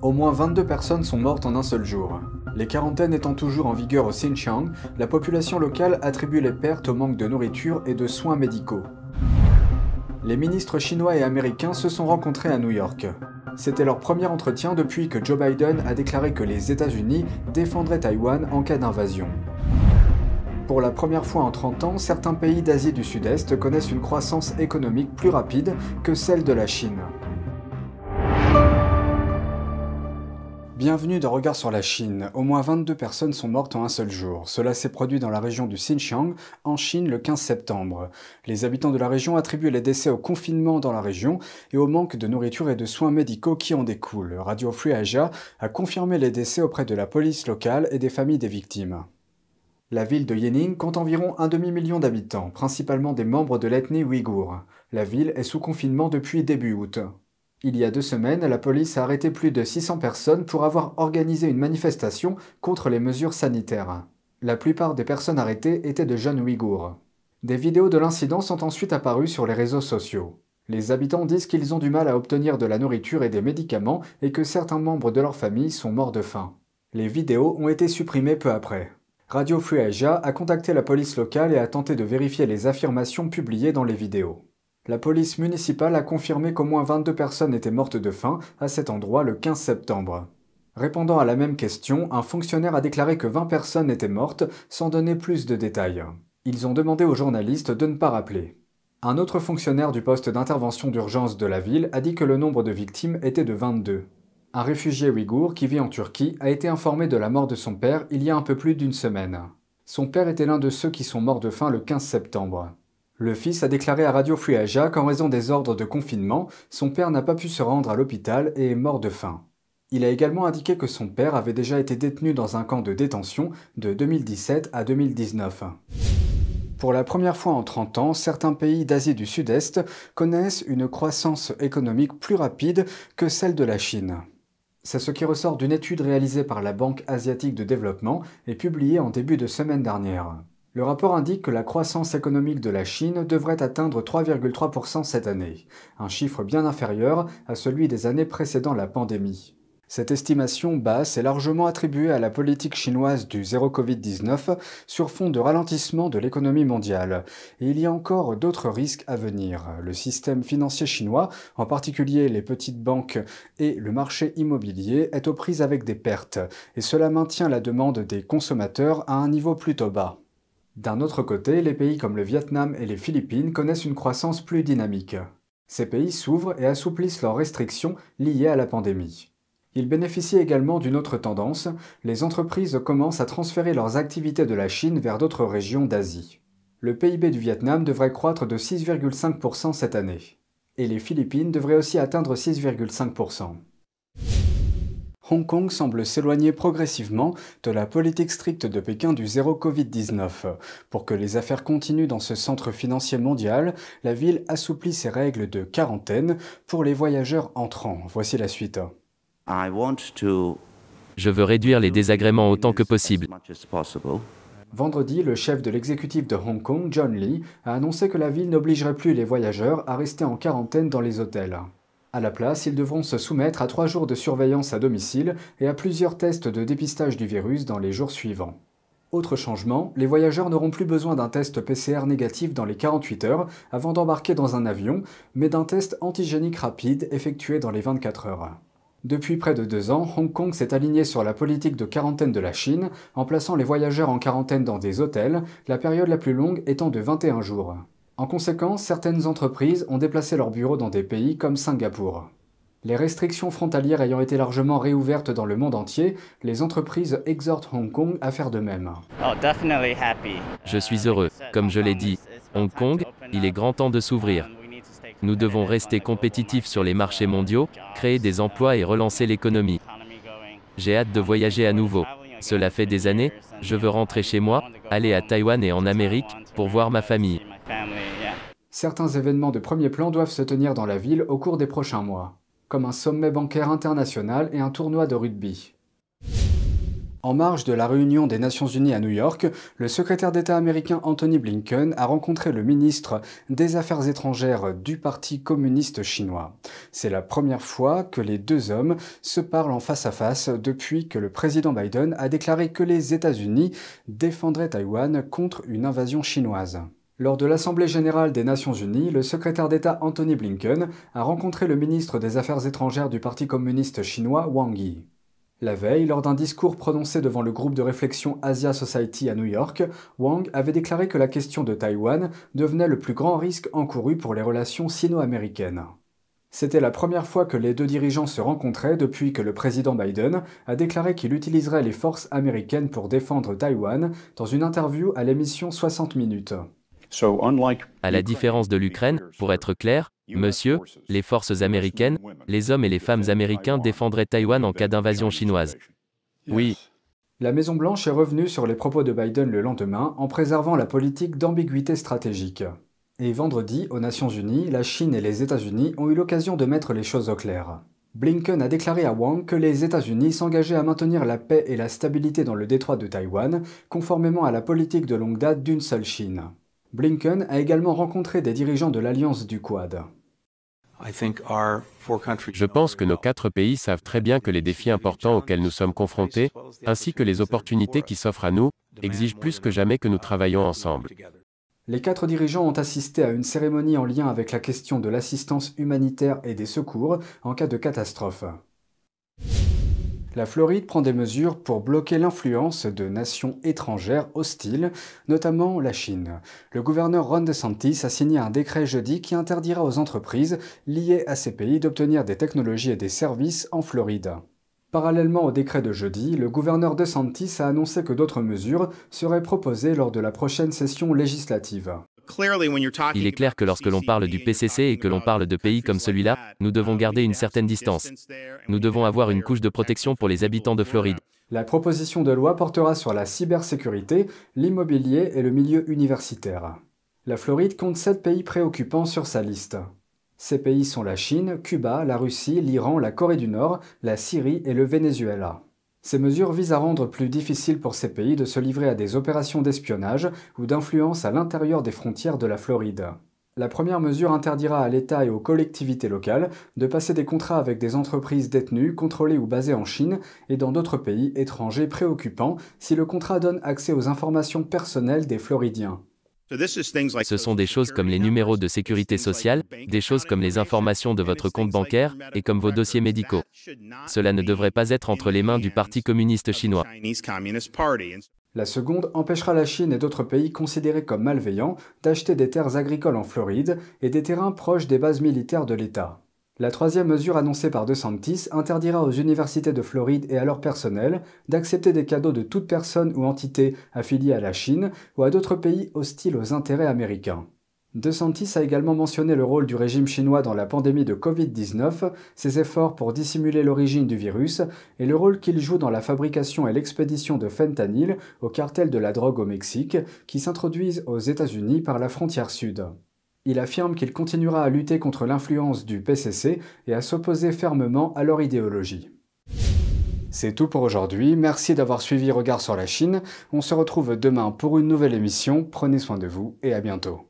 Au moins 22 personnes sont mortes en un seul jour. Les quarantaines étant toujours en vigueur au Xinjiang, la population locale attribue les pertes au manque de nourriture et de soins médicaux. Les ministres chinois et américains se sont rencontrés à New York. C'était leur premier entretien depuis que Joe Biden a déclaré que les États-Unis défendraient Taïwan en cas d'invasion. Pour la première fois en 30 ans, certains pays d'Asie du Sud-Est connaissent une croissance économique plus rapide que celle de la Chine. Bienvenue dans Regard sur la Chine. Au moins 22 personnes sont mortes en un seul jour. Cela s'est produit dans la région du Xinjiang, en Chine, le 15 septembre. Les habitants de la région attribuent les décès au confinement dans la région et au manque de nourriture et de soins médicaux qui en découlent. Radio Free Asia a confirmé les décès auprès de la police locale et des familles des victimes. La ville de Yening compte environ un demi-million d'habitants, principalement des membres de l'ethnie ouïghour. La ville est sous confinement depuis début août. Il y a 2 semaines, la police a arrêté plus de 600 personnes pour avoir organisé une manifestation contre les mesures sanitaires. La plupart des personnes arrêtées étaient de jeunes Ouïghours. Des vidéos de l'incident sont ensuite apparues sur les réseaux sociaux. Les habitants disent qu'ils ont du mal à obtenir de la nourriture et des médicaments et que certains membres de leur famille sont morts de faim. Les vidéos ont été supprimées peu après. Radio Free Asia a contacté la police locale et a tenté de vérifier les affirmations publiées dans les vidéos. La police municipale a confirmé qu'au moins 22 personnes étaient mortes de faim à cet endroit le 15 septembre. Répondant à la même question, un fonctionnaire a déclaré que 20 personnes étaient mortes sans donner plus de détails. Ils ont demandé aux journalistes de ne pas rappeler. Un autre fonctionnaire du poste d'intervention d'urgence de la ville a dit que le nombre de victimes était de 22. Un réfugié ouïghour qui vit en Turquie a été informé de la mort de son père il y a un peu plus d'une semaine. Son père était l'un de ceux qui sont morts de faim le 15 septembre. Le fils a déclaré à Radio Free Asia qu'en raison des ordres de confinement, son père n'a pas pu se rendre à l'hôpital et est mort de faim. Il a également indiqué que son père avait déjà été détenu dans un camp de détention de 2017 à 2019. Pour la première fois en 30 ans, certains pays d'Asie du Sud-Est connaissent une croissance économique plus rapide que celle de la Chine. C'est ce qui ressort d'une étude réalisée par la Banque asiatique de développement et publiée en début de semaine dernière. Le rapport indique que la croissance économique de la Chine devrait atteindre 3,3% cette année, un chiffre bien inférieur à celui des années précédant la pandémie. Cette estimation basse est largement attribuée à la politique chinoise du zéro Covid-19 sur fond de ralentissement de l'économie mondiale. Et il y a encore d'autres risques à venir. Le système financier chinois, en particulier les petites banques et le marché immobilier, est aux prises avec des pertes, et cela maintient la demande des consommateurs à un niveau plutôt bas. D'un autre côté, les pays comme le Vietnam et les Philippines connaissent une croissance plus dynamique. Ces pays s'ouvrent et assouplissent leurs restrictions liées à la pandémie. Ils bénéficient également d'une autre tendance, les entreprises commencent à transférer leurs activités de la Chine vers d'autres régions d'Asie. Le PIB du Vietnam devrait croître de 6,5% cette année. Et les Philippines devraient aussi atteindre 6,5%. Hong Kong semble s'éloigner progressivement de la politique stricte de Pékin du zéro Covid-19. Pour que les affaires continuent dans ce centre financier mondial, la ville assouplit ses règles de quarantaine pour les voyageurs entrants. Voici la suite. Je veux réduire les désagréments autant que possible. Vendredi, le chef de l'exécutif de Hong Kong, John Lee, a annoncé que la ville n'obligerait plus les voyageurs à rester en quarantaine dans les hôtels. À la place, ils devront se soumettre à 3 jours de surveillance à domicile et à plusieurs tests de dépistage du virus dans les jours suivants. Autre changement, les voyageurs n'auront plus besoin d'un test PCR négatif dans les 48 heures avant d'embarquer dans un avion, mais d'un test antigénique rapide effectué dans les 24 heures. Depuis près de 2 ans, Hong Kong s'est aligné sur la politique de quarantaine de la Chine, en plaçant les voyageurs en quarantaine dans des hôtels, la période la plus longue étant de 21 jours. En conséquence, certaines entreprises ont déplacé leurs bureaux dans des pays comme Singapour. Les restrictions frontalières ayant été largement réouvertes dans le monde entier, les entreprises exhortent Hong Kong à faire de même. Je suis heureux. Comme je l'ai dit, Hong Kong, il est grand temps de s'ouvrir. Nous devons rester compétitifs sur les marchés mondiaux, créer des emplois et relancer l'économie. J'ai hâte de voyager à nouveau. Cela fait des années, je veux rentrer chez moi, aller à Taïwan et en Amérique, pour voir ma famille. Certains événements de premier plan doivent se tenir dans la ville au cours des prochains mois, comme un sommet bancaire international et un tournoi de rugby. En marge de la réunion des Nations Unies à New York, le secrétaire d'État américain Anthony Blinken a rencontré le ministre des Affaires étrangères du Parti communiste chinois. C'est la première fois que les deux hommes se parlent en face à face depuis que le président Biden a déclaré que les États-Unis défendraient Taïwan contre une invasion chinoise. Lors de l'Assemblée générale des Nations Unies, le secrétaire d'État Anthony Blinken a rencontré le ministre des Affaires étrangères du Parti communiste chinois Wang Yi. La veille, lors d'un discours prononcé devant le groupe de réflexion Asia Society à New York, Wang avait déclaré que la question de Taïwan devenait le plus grand risque encouru pour les relations sino-américaines. C'était la première fois que les deux dirigeants se rencontraient depuis que le président Biden a déclaré qu'il utiliserait les forces américaines pour défendre Taïwan dans une interview à l'émission 60 minutes. À la différence de l'Ukraine, pour être clair, monsieur, les forces américaines, les hommes et les femmes américains défendraient Taïwan en cas d'invasion chinoise. Oui. La Maison-Blanche est revenue sur les propos de Biden le lendemain en préservant la politique d'ambiguïté stratégique. Et vendredi, aux Nations Unies, la Chine et les États-Unis ont eu l'occasion de mettre les choses au clair. Blinken a déclaré à Wang que les États-Unis s'engageaient à maintenir la paix et la stabilité dans le détroit de Taïwan, conformément à la politique de longue date d'une seule Chine. Blinken a également rencontré des dirigeants de l'Alliance du Quad. Je pense que nos 4 pays savent très bien que les défis importants auxquels nous sommes confrontés, ainsi que les opportunités qui s'offrent à nous, exigent plus que jamais que nous travaillions ensemble. Les 4 dirigeants ont assisté à une cérémonie en lien avec la question de l'assistance humanitaire et des secours en cas de catastrophe. La Floride prend des mesures pour bloquer l'influence de nations étrangères hostiles, notamment la Chine. Le gouverneur Ron DeSantis a signé un décret jeudi qui interdira aux entreprises liées à ces pays d'obtenir des technologies et des services en Floride. Parallèlement au décret de jeudi, le gouverneur DeSantis a annoncé que d'autres mesures seraient proposées lors de la prochaine session législative. Il est clair que lorsque l'on parle du PCC et que l'on parle de pays comme celui-là, nous devons garder une certaine distance. Nous devons avoir une couche de protection pour les habitants de Floride. La proposition de loi portera sur la cybersécurité, l'immobilier et le milieu universitaire. La Floride compte 7 pays préoccupants sur sa liste. Ces pays sont la Chine, Cuba, la Russie, l'Iran, la Corée du Nord, la Syrie et le Venezuela. Ces mesures visent à rendre plus difficile pour ces pays de se livrer à des opérations d'espionnage ou d'influence à l'intérieur des frontières de la Floride. La première mesure interdira à l'État et aux collectivités locales de passer des contrats avec des entreprises détenues, contrôlées ou basées en Chine et dans d'autres pays étrangers préoccupants si le contrat donne accès aux informations personnelles des Floridiens. Ce sont des choses comme les numéros de sécurité sociale, des choses comme les informations de votre compte bancaire, et comme vos dossiers médicaux. Cela ne devrait pas être entre les mains du Parti communiste chinois. La seconde empêchera la Chine et d'autres pays considérés comme malveillants d'acheter des terres agricoles en Floride et des terrains proches des bases militaires de l'État. La troisième mesure annoncée par DeSantis interdira aux universités de Floride et à leur personnel d'accepter des cadeaux de toute personne ou entité affiliée à la Chine ou à d'autres pays hostiles aux intérêts américains. DeSantis a également mentionné le rôle du régime chinois dans la pandémie de Covid-19, ses efforts pour dissimuler l'origine du virus et le rôle qu'il joue dans la fabrication et l'expédition de fentanyl au cartel de la drogue au Mexique qui s'introduisent aux États-Unis par la frontière sud. Il affirme qu'il continuera à lutter contre l'influence du PCC et à s'opposer fermement à leur idéologie. C'est tout pour aujourd'hui, merci d'avoir suivi Regard sur la Chine. On se retrouve demain pour une nouvelle émission, prenez soin de vous et à bientôt.